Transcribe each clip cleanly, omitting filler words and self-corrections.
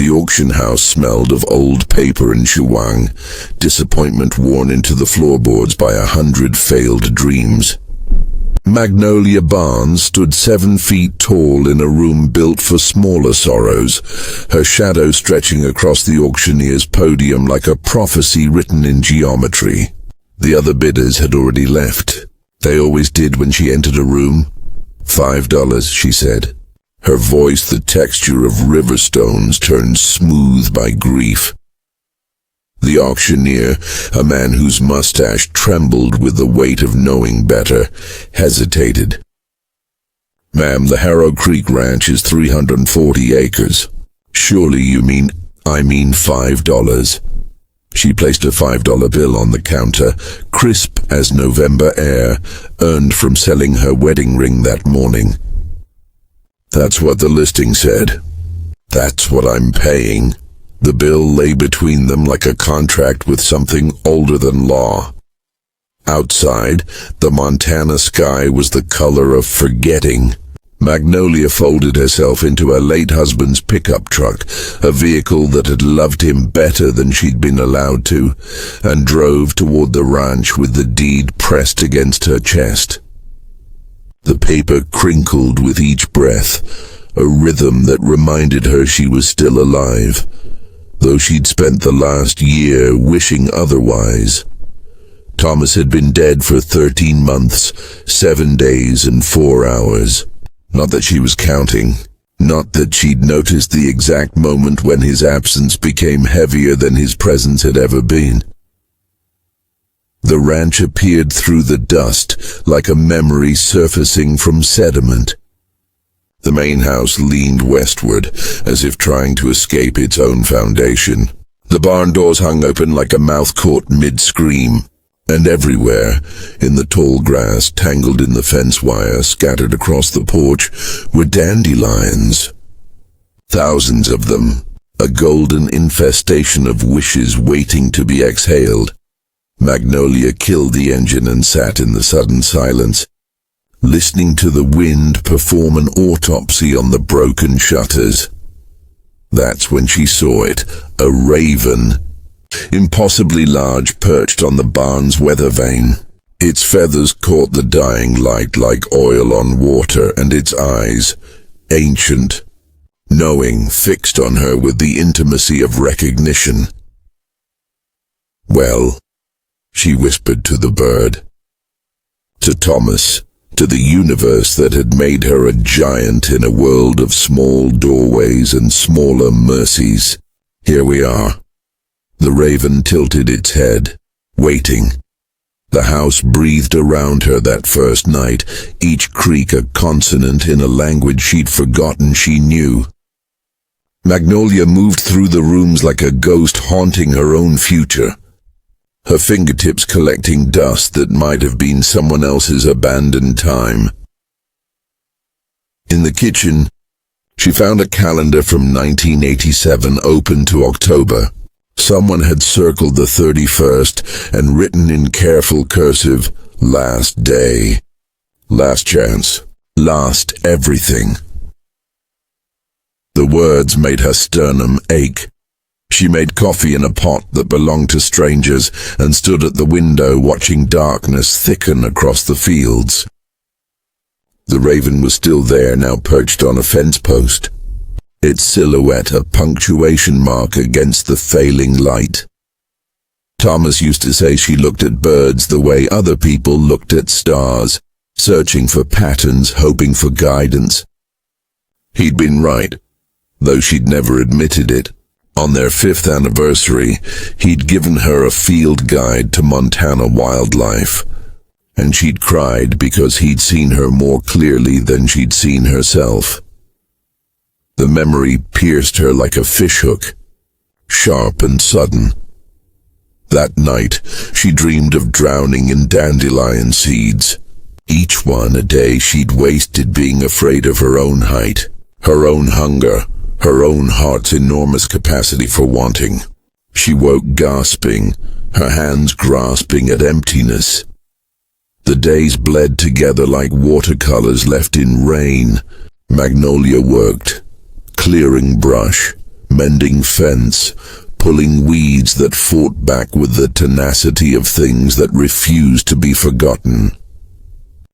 The auction house smelled of old paper and shuang, disappointment worn into the floorboards by 100 failed dreams. Magnolia Barnes stood 7 feet tall in a room built for smaller sorrows, her shadow stretching across the auctioneer's podium like a prophecy written in geometry. The other bidders had already left. They always did when she entered a room. $5, she said. Her voice the texture of river stones turned smooth by grief. The auctioneer, a man whose mustache trembled with the weight of knowing better, hesitated. "Ma'am, the Harrow Creek Ranch is 340 acres. Surely you mean, I mean $5. She placed a $5 bill on the counter, crisp as November air, earned from selling her wedding ring that morning. "That's what the listing said. That's what I'm paying." The bill lay between them like a contract with something older than law. Outside, the Montana sky was the color of forgetting. Magnolia folded herself into her late husband's pickup truck, a vehicle that had loved him better than she'd been allowed to, and drove toward the ranch with the deed pressed against her chest. The paper crinkled with each breath, a rhythm that reminded her she was still alive, though she'd spent the last year wishing otherwise. Thomas had been dead for 13 months, 7 days and 4 hours. Not that she was counting. Not that she'd noticed the exact moment when his absence became heavier than his presence had ever been. The ranch appeared through the dust, like a memory surfacing from sediment. The main house leaned westward, as if trying to escape its own foundation. The barn doors hung open like a mouth caught mid-scream, and everywhere, in the tall grass tangled in the fence wire scattered across the porch, were dandelions. Thousands of them, a golden infestation of wishes waiting to be exhaled. Magnolia killed the engine and sat in the sudden silence, listening to the wind perform an autopsy on the broken shutters. That's when she saw it, a raven, impossibly large, perched on the barn's weather vane. Its feathers caught the dying light like oil on water, and its eyes, ancient, knowing, fixed on her with the intimacy of recognition. "Well," she whispered to the bird. To Thomas, to the universe that had made her a giant in a world of small doorways and smaller mercies. "Here we are." The raven tilted its head, waiting. The house breathed around her that first night, each creak a consonant in a language she'd forgotten she knew. Magnolia moved through the rooms like a ghost haunting her own future, her fingertips collecting dust that might have been someone else's abandoned time. In the kitchen, she found a calendar from 1987 open to October. Someone had circled the 31st and written in careful cursive, "Last day, last chance, last everything." The words made her sternum ache. She made coffee in a pot that belonged to strangers and stood at the window watching darkness thicken across the fields. The raven was still there, now perched on a fence post, its silhouette a punctuation mark against the failing light. Thomas used to say she looked at birds the way other people looked at stars, searching for patterns, hoping for guidance. He'd been right, though she'd never admitted it. On their 5th anniversary, he'd given her a field guide to Montana wildlife, and she'd cried because he'd seen her more clearly than she'd seen herself. The memory pierced her like a fishhook, sharp and sudden. That night, she dreamed of drowning in dandelion seeds, each one a day she'd wasted being afraid of her own height, her own hunger, her own heart's enormous capacity for wanting. She woke gasping, her hands grasping at emptiness. The days bled together like watercolors left in rain. Magnolia worked, clearing brush, mending fence, pulling weeds that fought back with the tenacity of things that refused to be forgotten.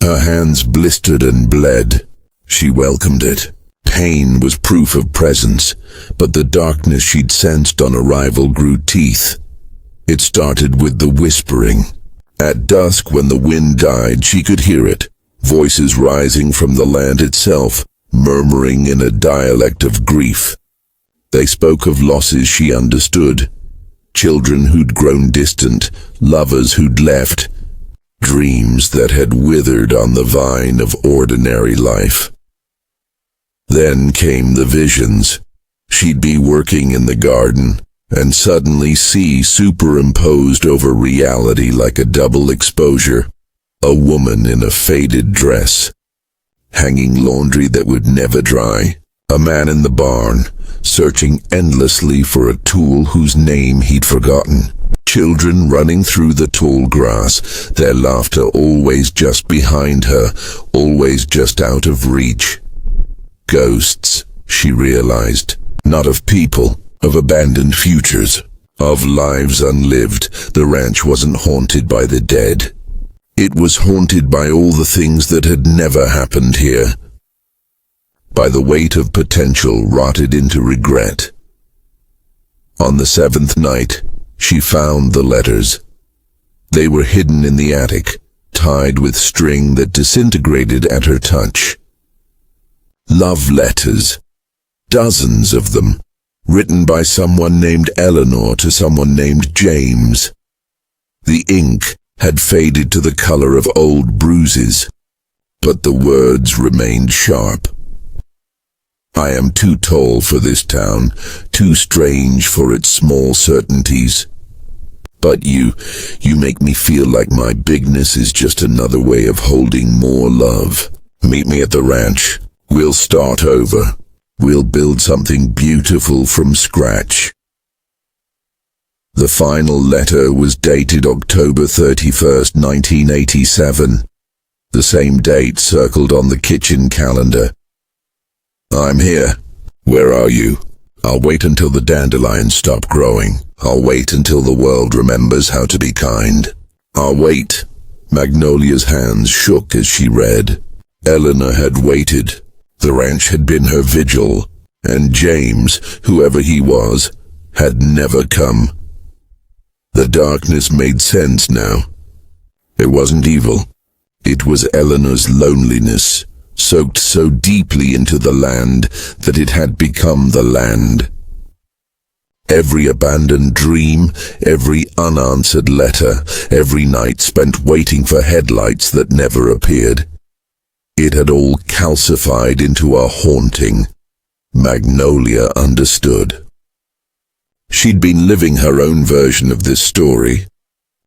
Her hands blistered and bled. She welcomed it. Pain was proof of presence, but the darkness she'd sensed on arrival grew teeth. It started with the whispering. At dusk, when the wind died, she could hear it, voices rising from the land itself, murmuring in a dialect of grief. They spoke of losses she understood, children who'd grown distant, lovers who'd left, dreams that had withered on the vine of ordinary life. Then came the visions. She'd be working in the garden, and suddenly see superimposed over reality like a double exposure, a woman in a faded dress, hanging laundry that would never dry, a man in the barn, searching endlessly for a tool whose name he'd forgotten, children running through the tall grass, their laughter always just behind her, always just out of reach. Ghosts, she realized, not of people, of abandoned futures, of lives unlived. The ranch wasn't haunted by the dead. It was haunted by all the things that had never happened here, by the weight of potential rotted into regret. On the 7th night, she found the letters. They were hidden in the attic, tied with string that disintegrated at her touch. Love letters, dozens of them, written by someone named Eleanor to someone named James. The ink had faded to the color of old bruises, but the words remained sharp. I am too tall for this town, too strange for its small certainties. But you make me feel like my bigness is just another way of holding more love. Meet me at the ranch. We'll start over. We'll build something beautiful from scratch. The final letter was dated October 31st, 1987. The same date circled on the kitchen calendar. I'm here. Where are you? I'll wait until the dandelions stop growing. I'll wait until the world remembers how to be kind. I'll wait. Magnolia's hands shook as she read. Eleanor had waited. The ranch had been her vigil, and James, whoever he was, had never come. The darkness made sense now. It wasn't evil. It was Eleanor's loneliness, soaked so deeply into the land that it had become the land. Every abandoned dream, every unanswered letter, every night spent waiting for headlights that never appeared. It had all calcified into a haunting. Magnolia understood. She'd been living her own version of this story,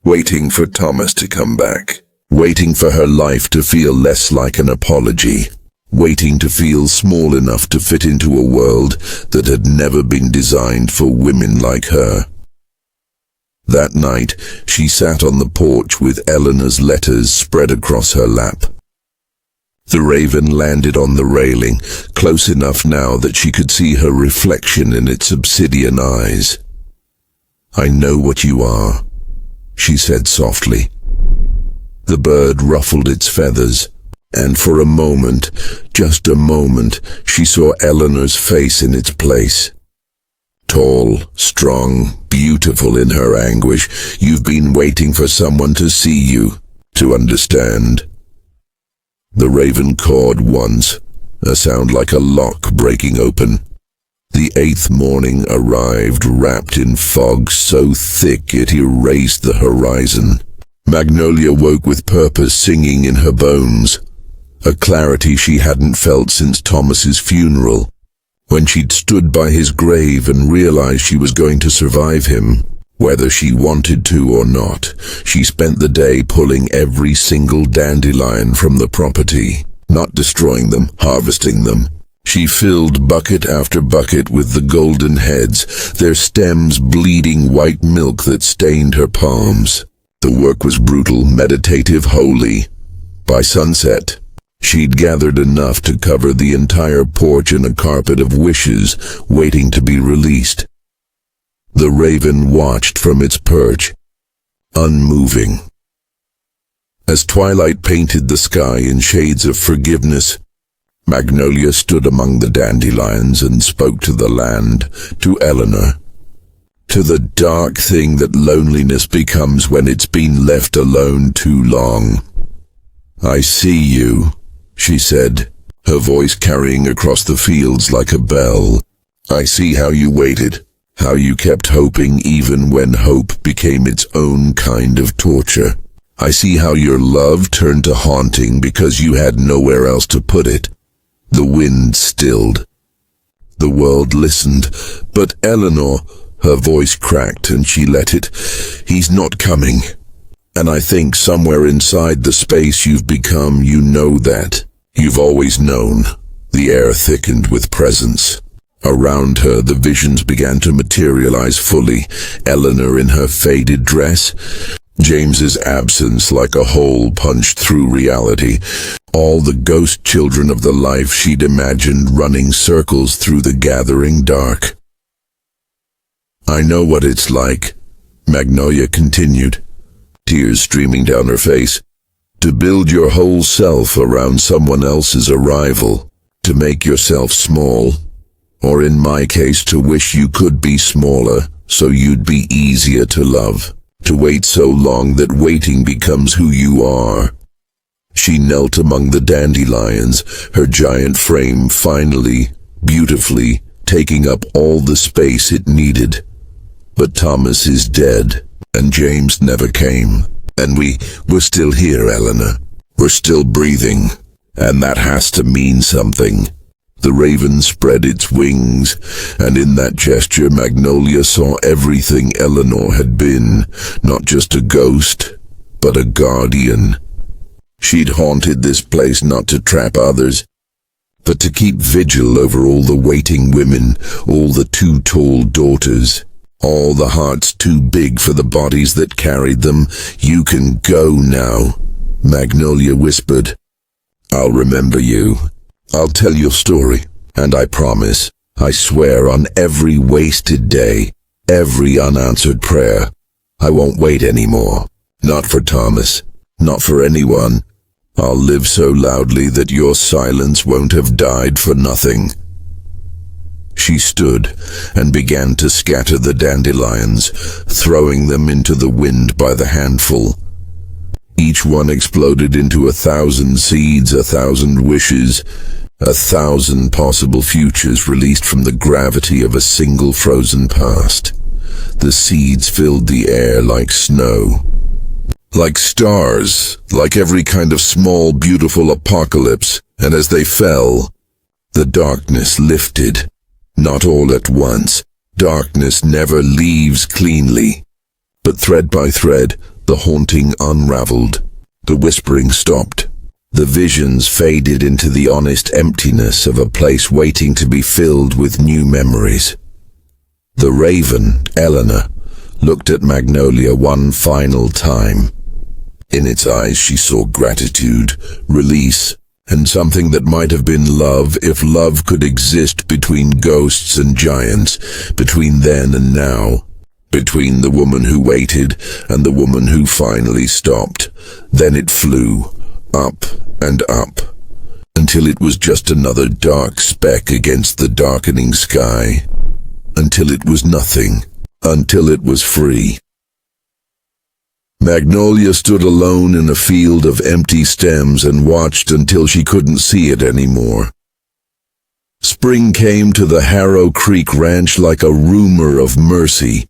waiting for Thomas to come back, waiting for her life to feel less like an apology, waiting to feel small enough to fit into a world that had never been designed for women like her. That night, she sat on the porch with Eleanor's letters spread across her lap. The raven landed on the railing, close enough now that she could see her reflection in its obsidian eyes. I know what you are, she said softly. The bird ruffled its feathers, and for a moment, just a moment, she saw Eleanor's face in its place. Tall, strong, beautiful in her anguish, you've been waiting for someone to see you, to understand. The raven cawed once, a sound like a lock breaking open. The 8th morning arrived wrapped in fog so thick it erased the horizon. Magnolia woke with purpose singing in her bones, a clarity she hadn't felt since Thomas's funeral, when she'd stood by his grave and realized she was going to survive him. Whether she wanted to or not, she spent the day pulling every single dandelion from the property, not destroying them, harvesting them. She filled bucket after bucket with the golden heads, their stems bleeding white milk that stained her palms. The work was brutal, meditative, holy. By sunset, She'd gathered enough to cover the entire porch in a carpet of wishes waiting to be released. The raven watched from its perch, unmoving. As twilight painted the sky in shades of forgiveness, Magnolia stood among the dandelions and spoke to the land, to Eleanor, to the dark thing that loneliness becomes when it's been left alone too long. "I see you," she said, her voice carrying across the fields like a bell. "I see how you waited, how you kept hoping even when hope became its own kind of torture. I see how your love turned to haunting because you had nowhere else to put it." The wind stilled. The world listened, but Eleanor, her voice cracked and she let it. "He's not coming. And I think somewhere inside the space you've become, you know that. You've always known." The air thickened with presence. Around her, the visions began to materialize fully. Eleanor in her faded dress, James's absence like a hole punched through reality. All the ghost children of the life she'd imagined running circles through the gathering dark. "I know what it's like," Magnolia continued, tears streaming down her face. "To build your whole self around someone else's arrival, to make yourself small, or in my case to wish you could be smaller so you'd be easier to love. To wait so long that waiting becomes who you are." She knelt among the dandelions, her giant frame finally, beautifully, taking up all the space it needed. "But Thomas is dead, and James never came. And we're still here, Eleanor. We're still breathing, and that has to mean something." The raven spread its wings, and in that gesture Magnolia saw everything Eleanor had been, not just a ghost, but a guardian. She'd haunted this place not to trap others, but to keep vigil over all the waiting women, all the too tall daughters, all the hearts too big for the bodies that carried them. "You can go now," Magnolia whispered. "I'll remember you. I'll tell your story, and I promise, I swear on every wasted day, every unanswered prayer, I won't wait anymore. Not for Thomas, not for anyone. I'll live so loudly that your silence won't have died for nothing." She stood and began to scatter the dandelions, throwing them into the wind by the handful. Each one exploded into 1,000 seeds, 1,000 wishes, 1,000 possible futures released from the gravity of a single frozen past. The seeds filled the air like snow, like stars, like every kind of small, beautiful apocalypse, and as they fell, the darkness lifted. Not all at once. Darkness never leaves cleanly. But thread by thread, the haunting unraveled. The whispering stopped. The visions faded into the honest emptiness of a place waiting to be filled with new memories. The raven, Eleanor, looked at Magnolia one final time. In its eyes she saw gratitude, release, and something that might have been love if love could exist between ghosts and giants, between then and now, between the woman who waited and the woman who finally stopped. Then it flew, up and up, until it was just another dark speck against the darkening sky, until it was nothing, until it was free. Magnolia stood alone in a field of empty stems and watched until she couldn't see it anymore. Spring came to the Harrow Creek Ranch like a rumor of mercy.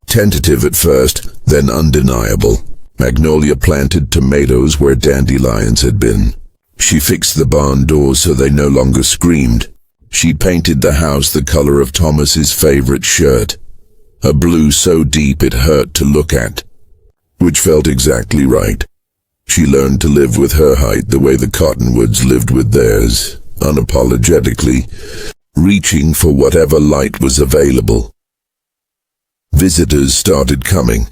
Tentative at first, then undeniable. Magnolia planted tomatoes where dandelions had been. She fixed the barn doors so they no longer screamed. She painted the house the color of Thomas's favorite shirt, a blue so deep it hurt to look at, which felt exactly right. She learned to live with her height the way the Cottonwoods lived with theirs, unapologetically, reaching for whatever light was available. Visitors started coming.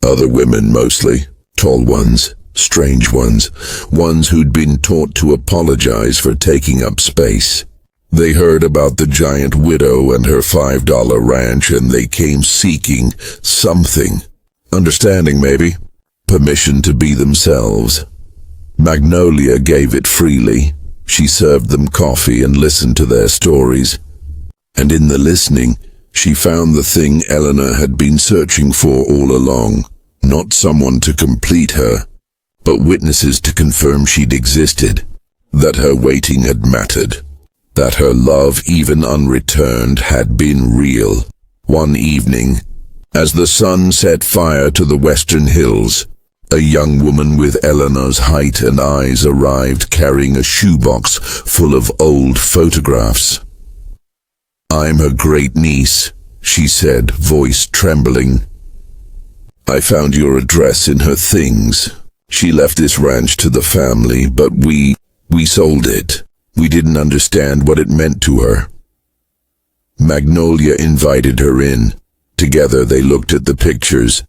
Other women mostly, tall ones, Strange ones. Ones who'd been taught to apologize for taking up space. They heard about the giant widow and her $5 ranch, and they came seeking something. Understanding, maybe. Permission to be themselves. Magnolia gave it freely. She served them coffee and listened to their stories. And in the listening, she found the thing Eleanor had been searching for all along. Not someone to complete her, but witnesses to confirm she'd existed. That her waiting had mattered. That her love, even unreturned, had been real. One evening, as the sun set fire to the western hills, a young woman with Eleanor's height and eyes arrived carrying a shoebox full of old photographs. "I'm her great-niece," she said, voice trembling. "I found your address in her things. She left this ranch to the family, but we sold it. We didn't understand what it meant to her." Magnolia invited her in. Together they looked at the pictures.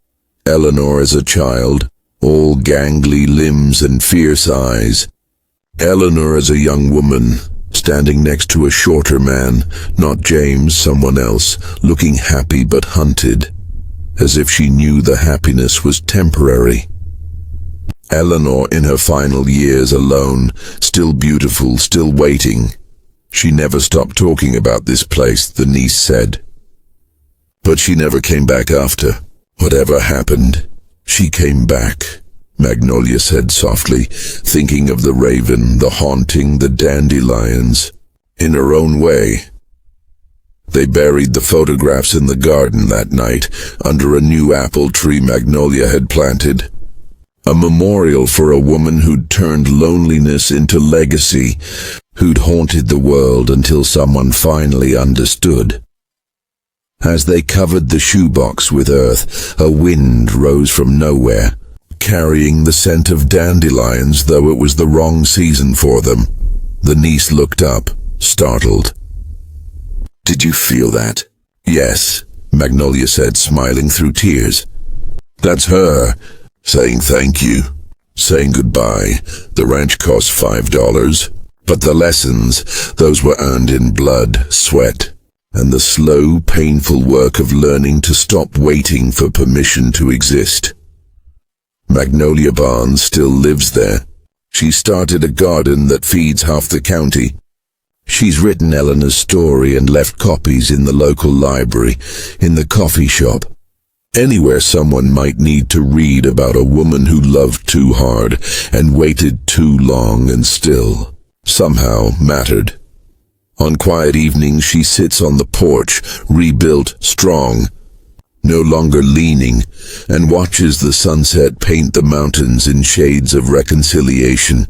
Eleanor as a child, all gangly limbs and fierce eyes. Eleanor as a young woman, standing next to a shorter man, not James, someone else, looking happy but hunted, as if she knew the happiness was temporary. Eleanor in her final years alone, still beautiful, still waiting. She never stopped talking about this place, the niece said. But she never came back after. Whatever happened, she came back, Magnolia said softly, thinking of the raven, the haunting, the dandelions, in her own way. They buried the photographs in the garden that night, under a new apple tree Magnolia had planted. A memorial for a woman who'd turned loneliness into legacy, who'd haunted the world until someone finally understood. As they covered the shoebox with earth, a wind rose from nowhere, carrying the scent of dandelions, though it was the wrong season for them. The niece looked up, startled. "Did you feel that?" "Yes," Magnolia said, smiling through tears. "That's her, saying thank you, saying goodbye. The ranch cost $5, but the lessons, those were earned in blood, sweat, and the slow, painful work of learning to stop waiting for permission to exist." Magnolia Barnes still lives there. She started a garden that feeds half the county. She's written Eleanor's story and left copies in the local library, in the coffee shop, anywhere someone might need to read about a woman who loved too hard and waited too long and still, somehow, mattered. On quiet evenings she sits on the porch, rebuilt, strong, no longer leaning, and watches the sunset paint the mountains in shades of reconciliation.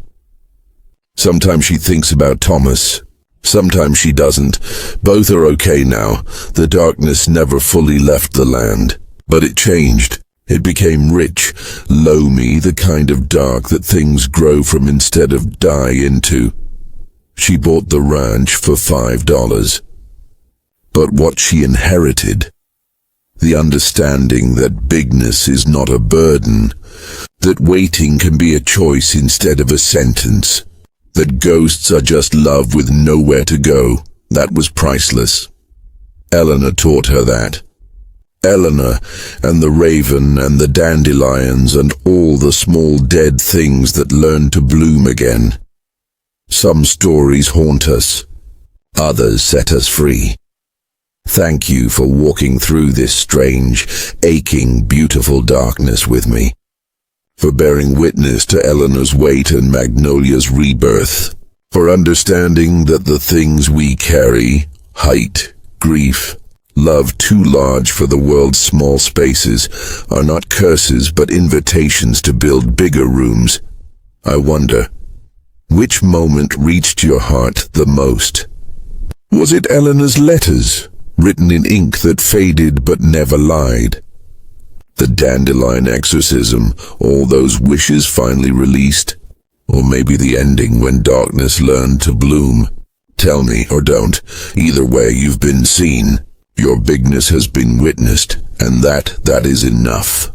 Sometimes she thinks about Thomas. Sometimes she doesn't. Both are okay now. The darkness never fully left the land. But it changed. It became rich, loamy, the kind of dark that things grow from instead of die into. She bought the ranch for $5. But what she inherited, the understanding that bigness is not a burden, that waiting can be a choice instead of a sentence, that ghosts are just love with nowhere to go, that was priceless. Eleanor taught her that. Eleanor and the raven and the dandelions and all the small dead things that learn to bloom again. Some stories haunt us, others set us free. Thank you for walking through this strange, aching, beautiful darkness with me, for bearing witness to Eleanor's wait and Magnolia's rebirth, for understanding that the things we carry, height, grief, love too large for the world's small spaces, are not curses but invitations to build bigger rooms. I wonder, which moment reached your heart the most? Was it Eleanor's letters, written in ink that faded but never lied? The dandelion exorcism, all those wishes finally released? Or maybe the ending when darkness learned to bloom? Tell me or don't. Either way, you've been seen. Your bigness has been witnessed, and that is enough.